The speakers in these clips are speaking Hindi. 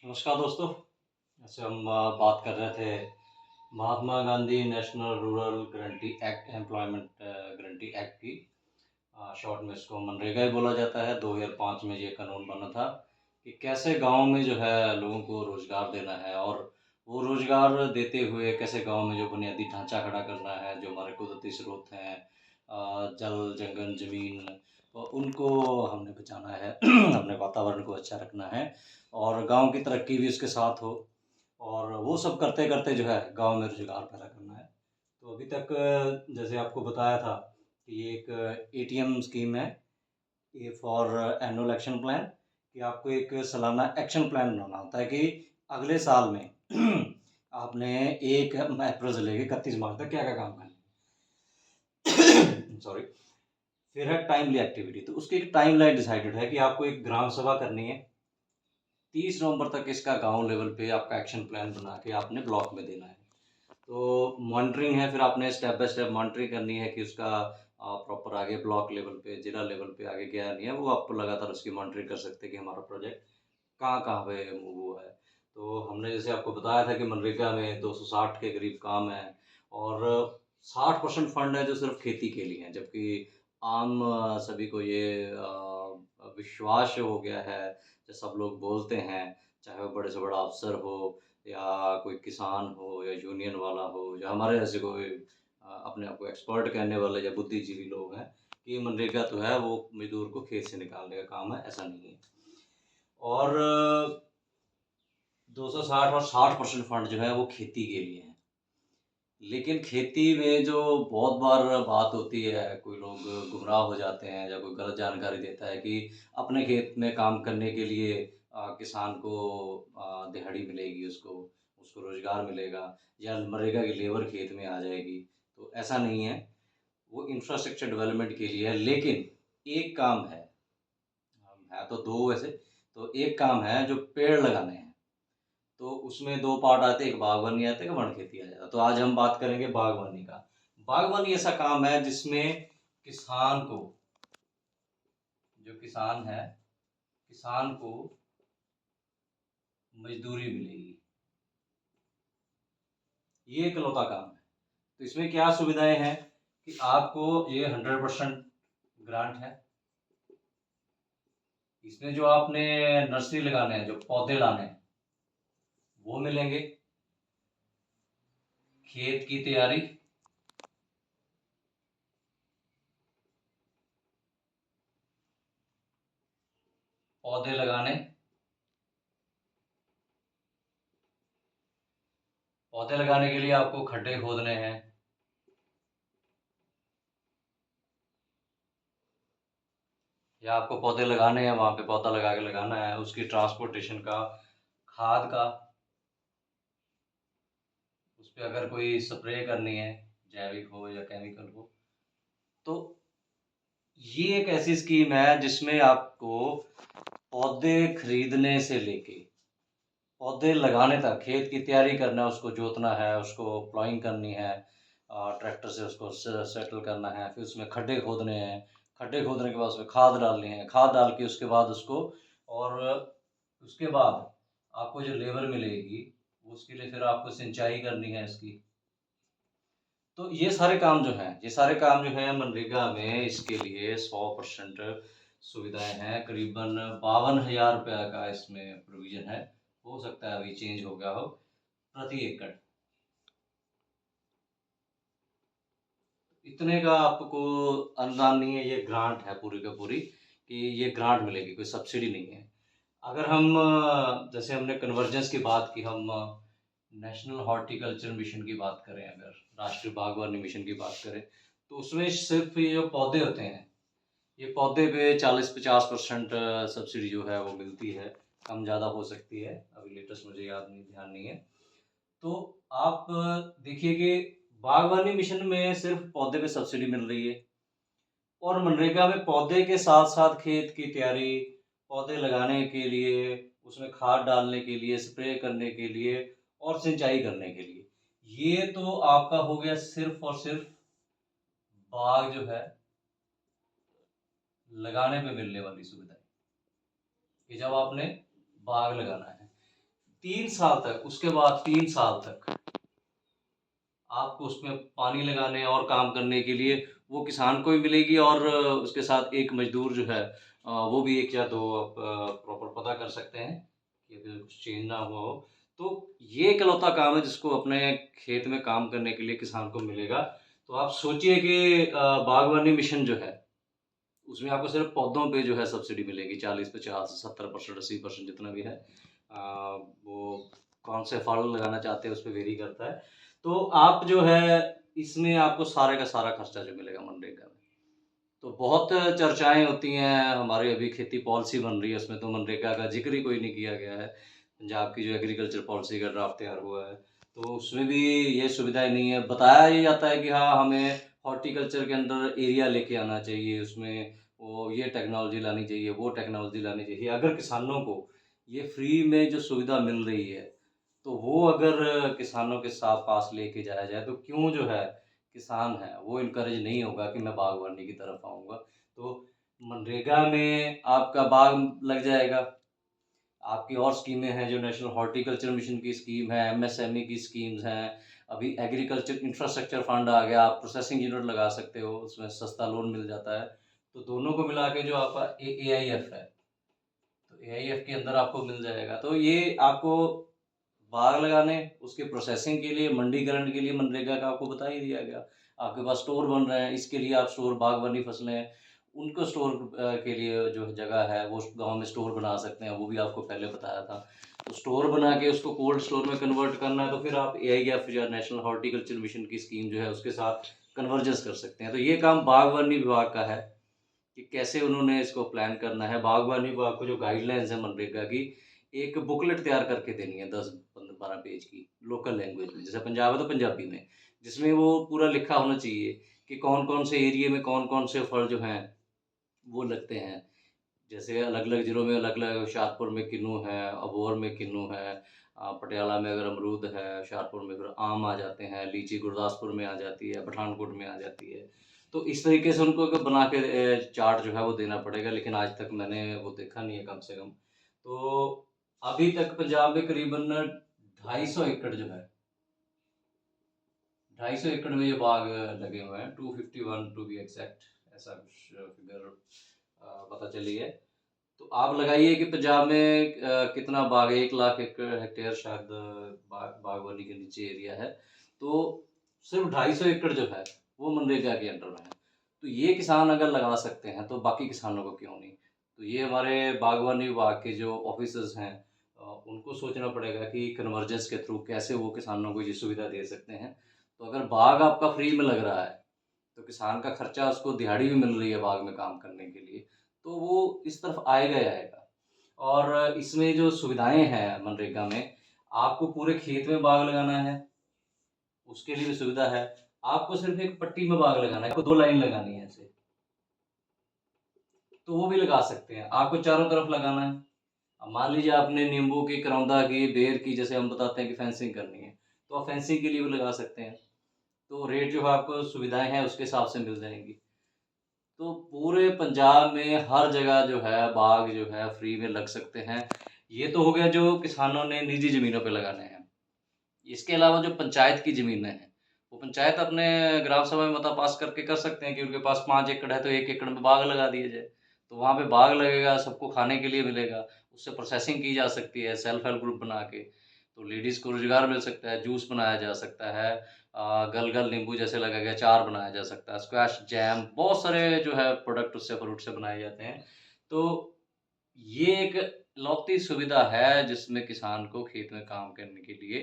नमस्कार दोस्तों। जैसे हम बात कर रहे थे Mahatma Gandhi national rural guarantee act employment guarantee act की। शॉर्ट में इसको मनरेगा ही बोला जाता है। 2005 में ये कानून बना था कि कैसे गांव में जो है लोगों को रोज़गार देना है, और वो रोज़गार देते हुए कैसे गांव में जो बुनियादी ढांचा खड़ा करना है, जो हमारे कुदरती स्रोत हैं, जल जंगल ज़मीन, तो उनको हमने बचाना है। अपने वातावरण को अच्छा रखना है और गांव की तरक्की भी उसके साथ हो। और वो सब करते-करते जो है गांव में रोज़गार पैदा करना है। तो अभी तक जैसे आपको बताया था कि ये एक एटीएम स्कीम है, A for annual action plan, कि आपको एक सालाना एक्शन प्लान बनाना होता है कि अगले साल में आपने 1 अप्रैल से लेके 31 मार्च तक क्या-क्या काम करना है। सॉरी। फिर है टाइमली एक्टिविटी, तो उसकी एक टाइमलाइन डिसाइडेड है कि आपको एक ग्राम सभा करनी है। 30 नवंबर तक इसका गाँव लेवल पे आपका एक्शन प्लान बना के आपने ब्लॉक में देना है। तो मॉनिटरिंग है, फिर आपने स्टेप बाय स्टेप मॉनिटरिंग करनी है कि उसका प्रॉपर आगे ब्लॉक लेवल पे, जिला लेवल पे आगे गया नहीं है, वो आप लगातार उसकी मॉनिटरिंग कर सकते हैं कि हमारा प्रोजेक्ट कहाँ-कहाँ पे मूव हुआ है। तो हमने जैसे आपको बताया था कि मनरेगा में 260 के करीब काम है, और 60% फंड है जो सिर्फ़ खेती के लिए है, जबकि आम सभी को ये विश्वास हो गया है, जो सब लोग बोलते हैं, चाहे वो बड़े से बड़ा अफ़सर हो या कोई किसान हो या यूनियन वाला हो या हमारे जैसे कोई अपने आप को एक्सपर्ट कहने वाले या बुद्धिजीवी लोग हैं, कि मनरेगा तो है वो मज़दूर को खेत से निकालने का काम है, ऐसा नहीं है। और 260 और 60% फंड जो है वो खेती के लिए है। लेकिन खेती में जो बहुत बार बात होती है, कोई लोग गुमराह हो जाते हैं या कोई गलत जानकारी देता है कि अपने खेत में काम करने के लिए किसान को दिहाड़ी मिलेगी, उसको उसको रोज़गार मिलेगा या मनरेगा की लेबर खेत में आ जाएगी। तो ऐसा नहीं है, वो इंफ्रास्ट्रक्चर डेवलपमेंट के लिए है। लेकिन एक काम है तो 2 वैसे, तो एक काम है जो पेड़ लगाने हैं। तो उसमें 2 पार्ट आते हैं, एक बागवानी आता है, एक वन खेती आ जाता है। तो आज हम बात करेंगे बागवानी का। बागवानी ऐसा काम है जिसमें किसान को, जो किसान है, किसान को मज़दूरी मिलेगी। ये इकलौता काम है। तो इसमें क्या सुविधाएँ हैं कि आपको ये 100% ग्रांट है। इसमें जो आपने नर्सरी लगाने हैं, जो पौधे लाने हैं, वो मिलेंगे। खेत की तैयारी, पौधे लगाने, पौधे लगाने के लिए आपको खड्डे खोदने हैं, या आपको पौधे लगाने हैं, वहाँ पे पौधा लगा के लगाना है, उसकी ट्रांसपोर्टेशन का, खाद का, उस पे अगर कोई स्प्रे करनी है, जैविक हो या केमिकल हो। तो ये एक ऐसी स्कीम है जिसमें आपको पौधे खरीदने से लेके पौधे लगाने तक, खेत की तैयारी करना है, उसको जोतना है, उसको प्लॉइंग करनी है, ट्रैक्टर से उसको सेटल करना है, फिर उसमें खड्डे खोदने हैं, खड्डे खोदने के बाद उसमें खाद डालनी है, खाद डाल के उसके बाद उसको, और उसके बाद आपको जो लेबर मिलेगी, उसके लिए फिर आपको सिंचाई करनी है इसकी। तो ये सारे काम जो हैं, ये सारे काम जो हैं मनरेगा में, इसके लिए 100% सुविधाएँ हैं। करीबन 52,000 रुपया का इसमें प्रोविज़न है। हो सकता है अभी चेंज हो गया हो, प्रति एकड़। इतने का आपको अनुदान नहीं है, ये ग्रांट है पूरी का पूरी, कि ये ग्रांट मिलेगी, कोई सब्सिडी नहीं है। अगर हम जैसे हमने कन्वर्जेंस की बात की, हम नेशनल हॉर्टिकल्चर मिशन की बात करें, अगर राष्ट्रीय बागवानी मिशन की बात करें, तो उसमें सिर्फ ये जो पौधे होते हैं, ये पौधे पे 40-50% सब्सिडी जो है वो मिलती है। कम ज़्यादा हो सकती है, अभी लेटेस्ट मुझे याद नहीं, ध्यान नहीं है। तो आप देखिए कि बागवानी मिशन में सिर्फ पौधे पे सब्सिडी मिल रही है, और मनरेगा में पौधे के साथ-साथ खेत की तैयारी, पौधे लगाने के लिए, उसमें खाद डालने के लिए, स्प्रे करने के लिए और सिंचाई करने के लिए। ये तो आपका हो गया सिर्फ़ और सिर्फ़ बाग जो है, लगाने पे मिलने वाली सुविधा है, कि जब आपने बाग लगाना है। 3 साल तक, उसके बाद 3 साल तक आपको उसमें पानी लगाने और काम करने के लिए वो किसान को भी मिलेगी और उसके साथ एक मज़दूर जो है वो भी 1 या 2 आप प्रॉपर पता कर सकते हैं कि अगर कुछ चेंज ना हुआ हो। तो ये इकलौता काम है जिसको अपने खेत में काम करने के लिए किसान को मिलेगा। तो आप सोचिए कि बागवानी मिशन जो है, उसमें आपको सिर्फ़ पौधों पे जो है सब्सिडी मिलेगी 40, 50, 70%, 80% जितना भी है। वो कौन से फल लगाना चाहते हैं उस पे वेरी करता है। तो आप जो है इसमें आपको सारे का सारा खर्चा जो मिलेगा मनरेगा में। तो बहुत चर्चाएँ होती हैं, हमारी अभी खेती पॉलिसी बन रही है, उसमें तो मनरेगा का ज़िक्र ही कोई नहीं किया गया है। पंजाब की जो एग्रीकल्चर पॉलिसी का ड्राफ्ट तैयार हुआ है, तो उसमें भी ये सुविधाएँ नहीं है। बताया ये जाता है कि हाँ, हमें हॉर्टिकल्चर के अंदर एरिया लेके आना चाहिए, उसमें वो ये टेक्नोलॉजी लानी चाहिए, वो टेक्नोलॉजी लानी चाहिए। अगर किसानों को ये फ्री में जो सुविधा मिल रही है, तो वो अगर किसानों के साथ पास लेके जाया जाए, तो क्यों जो है किसान है, वो इनकरेज नहीं होगा कि मैं बागवानी की तरफ आऊँगा। तो मनरेगा में आपका बाग लग जाएगा। आपकी और स्कीमें हैं जो नेशनल हॉर्टिकल्चर मिशन की स्कीम है, एमएसएमई की स्कीम्स हैं। अभी एग्रीकल्चर इंफ्रास्ट्रक्चर फंड आ गया, आप प्रोसेसिंग यूनिट लगा सकते हो, उसमें सस्ता लोन मिल जाता है। तो दोनों को मिला के जो आपका एआईएफ है, तो एआईएफ के अंदर आपको मिल जाएगा। तो ये आपको बाग लगाने, उसके प्रोसेसिंग के लिए, मंडीकरण के लिए मनरेगा का आपको बता ही दिया गया। आपके पास स्टोर बन रहे हैं, इसके लिए आप स्टोर बागवानी फसलें, उनको स्टोर के लिए जो जगह है, वो गाँव में स्टोर बना सकते हैं, वो भी आपको पहले बताया था। तो स्टोर बना के उसको कोल्ड स्टोर में कन्वर्ट करना है, तो फिर आप एआईएफ या नेशनल हॉर्टिकल्चर मिशन की स्कीम जो है, उसके साथ कन्वर्जेंस कर सकते हैं। तो ये काम बागवानी विभाग का है कि कैसे उन्होंने इसको प्लान करना है। बागवानी विभाग को जो गाइडलाइंस है मनरेगा की, एक बुकलेट तैयार करके देनी है 10-12 पेज की, लोकल लैंग्वेज में। जैसे पंजाब है तो पंजाबी में, जिसमें वो पूरा लिखा होना चाहिए कि कौन-कौन से एरिये में कौन-कौन से फल जो हैं, वो लगते हैं। जैसे अलग-अलग ज़िलों में अलग-अलग, होशियारपुर में किन्नू है, अबोहर में किन्नू है, पटियाला में अगर अमरूद है, होशियारपुर में फिर आम आ जाते हैं, लीची गुरदासपुर में आ जाती है, पठानकोट में आ जाती है। तो इस तरीके से उनको अगर बना के चार्ट जो है वो देना पड़ेगा, लेकिन आज तक मैंने वो देखा नहीं है कम से कम। तो अभी तक पंजाब में करीबन 250 एकड़ जो है, 250 एकड़ में ये बाग लगे हुए हैं, 251 टू बी एग्ज़ैक्ट, ऐसा कुछ फिगर पता चली है। तो आप लगाइए कि पंजाब में कितना बाग है, 1 लाख एकड़ हेक्टेयर शायद बागवानी के नीचे एरिया है। तो सिर्फ़ 250 एकड़ जो है, वो मनरेगा के अंडर में है। तो ये किसान अगर लगा सकते हैं, तो बाकी किसानों को क्यों नहीं? तो ये हमारे बागवानी विभाग के जो ऑफ़िसर्स हैं, उनको सोचना पड़ेगा कि कन्वर्जेंस के थ्रू कैसे वो किसानों को ये सुविधा दे सकते हैं। तो अगर बाग आपका फ्री में लग रहा है, तो किसान का खर्चा, उसको दिहाड़ी भी मिल रही है बाग में काम करने के लिए, तो वो इस तरफ आएगा ही आएगा। और इसमें जो सुविधाएँ हैं मनरेगा में, आपको पूरे खेत में बाग लगाना है, उसके लिए भी सुविधा है। आपको सिर्फ़ एक पट्टी में बाग लगाना है, आपको 2 लाइन लगानी है ऐसे, तो वो भी लगा सकते हैं। आपको चारों तरफ लगाना है। अब मान लीजिए आपने नींबू की, करौंदा की, बेर की, जैसे हम बताते हैं कि फेंसिंग करनी है, तो आप फेंसिंग के लिए भी लगा सकते हैं। तो रेट जो है आपको सुविधाएँ हैं उसके हिसाब से मिल जाएँगी। तो पूरे पंजाब में हर जगह जो है बाग जो है फ्री में लग सकते हैं। ये तो हो गया जो किसानों ने निजी ज़मीनों पे लगाने हैं। इसके अलावा जो पंचायत की ज़मीनें हैं, वो पंचायत अपने ग्राम सभा में मता पास करके कर सकते हैं कि उनके पास 5 एकड़ है तो 1 एकड़ में बाग लगा दिया जाए। तो वहाँ पे बाग लगेगा, सबको खाने के लिए मिलेगा, उससे प्रोसेसिंग की जा सकती है सेल्फ हेल्प ग्रुप बना के। तो लेडीज़ को रोज़गार मिल सकता है, जूस बनाया जा सकता है, गल-गल नींबू जैसे लगाया, अचार बनाया जा सकता है, स्क्वैश जैम, बहुत सारे जो है प्रोडक्ट उससे, फ्रूट से बनाए जाते हैं। तो ये एक इकलौती सुविधा है जिसमें किसान को खेत में काम करने के लिए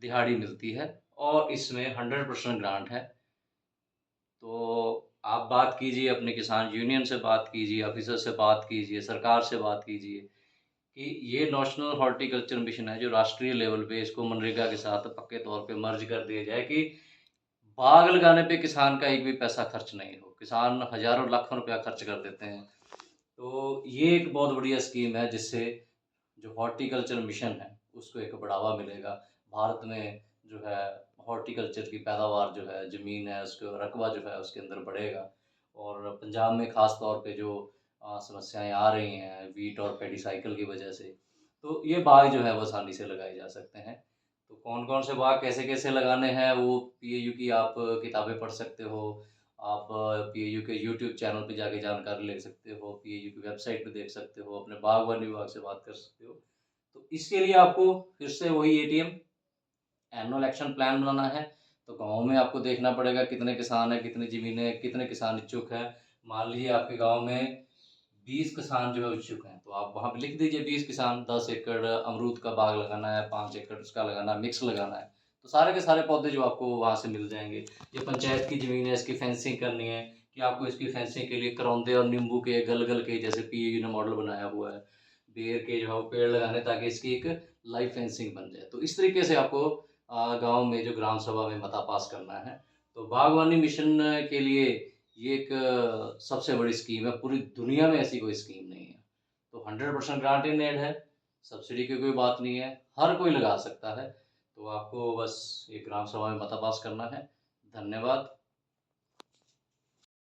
दिहाड़ी मिलती है और इसमें 100% ग्रांट है। तो आप बात कीजिए अपने किसान यूनियन से, बात कीजिए, ऑफ़िसर से बात कीजिए, सरकार से बात कीजिए कि ये नेशनल हॉर्टिकल्चर मिशन है जो राष्ट्रीय लेवल पे, इसको मनरेगा के साथ पक्के तौर पे मर्ज कर दिया जाए कि बाग लगाने पे किसान का एक भी पैसा खर्च नहीं हो। किसान हज़ारों लाखों रुपया खर्च कर देते हैं। तो ये एक बहुत बढ़िया स्कीम है जिससे जो हॉर्टिकल्चर मिशन है, उसको एक बढ़ावा मिलेगा। भारत में जो है हॉर्टिकल्चर की पैदावार जो है, ज़मीन है, उसका रकबा जो है उसके अंदर बढ़ेगा। और पंजाब में ख़ास तौर पे जो समस्याएँ आ रही हैं व्हीट और पैडी साइकिल की वजह से, तो ये बाग जो है वो आसानी से लगाए जा सकते हैं। तो कौन-कौन से बाग कैसे-कैसे लगाने हैं वो पीएयू की आप किताबें पढ़ सकते हो। आप पीएयू के यूट्यूब चैनल पे जाके जानकारी ले सकते हो, पीएयू की वेबसाइट पे देख सकते हो, अपने बागवानी विभाग से बात कर सकते हो। तो इसके लिए आपको फिर से वही एटीएम एनुअल एक्शन प्लान बनाना है। तो गाँव में आपको देखना पड़ेगा कितने किसान हैं, कितनी ज़मीनें हैं, कितने किसान इच्छुक हैं। मान लीजिए आपके गाँव में 20 किसान जो है इच्छुक हैं, तो आप वहाँ पे लिख दीजिए 20 किसान 10 एकड़ अमरूद का बाग लगाना है, 5 एकड़ उसका लगाना है, मिक्स लगाना है। तो सारे के सारे पौधे जो आपको वहाँ से मिल जाएँगे। ये पंचायत की ज़मीन है, इसकी फेंसिंग करनी है कि आपको इसकी फेंसिंग के लिए करौंदे और नींबू के, गलगल के जैसे पीएयू ने मॉडल बनाया हुआ है, बेर के जो है वो पेड़ लगाने ताकि इसकी एक लाइव फेंसिंग बन जाए। तो इस तरीके से आपको गाँव में जो ग्राम सभा में मता पास करना है। तो बागवानी मिशन के लिए ये एक सबसे बड़ी स्कीम है, पूरी दुनिया में ऐसी कोई स्कीम नहीं है। तो 100% ग्रांट इन एड है, सब्सिडी की कोई बात नहीं है, हर कोई लगा सकता है। तो आपको बस ये ग्राम सभा में मता पास करना है। धन्यवाद।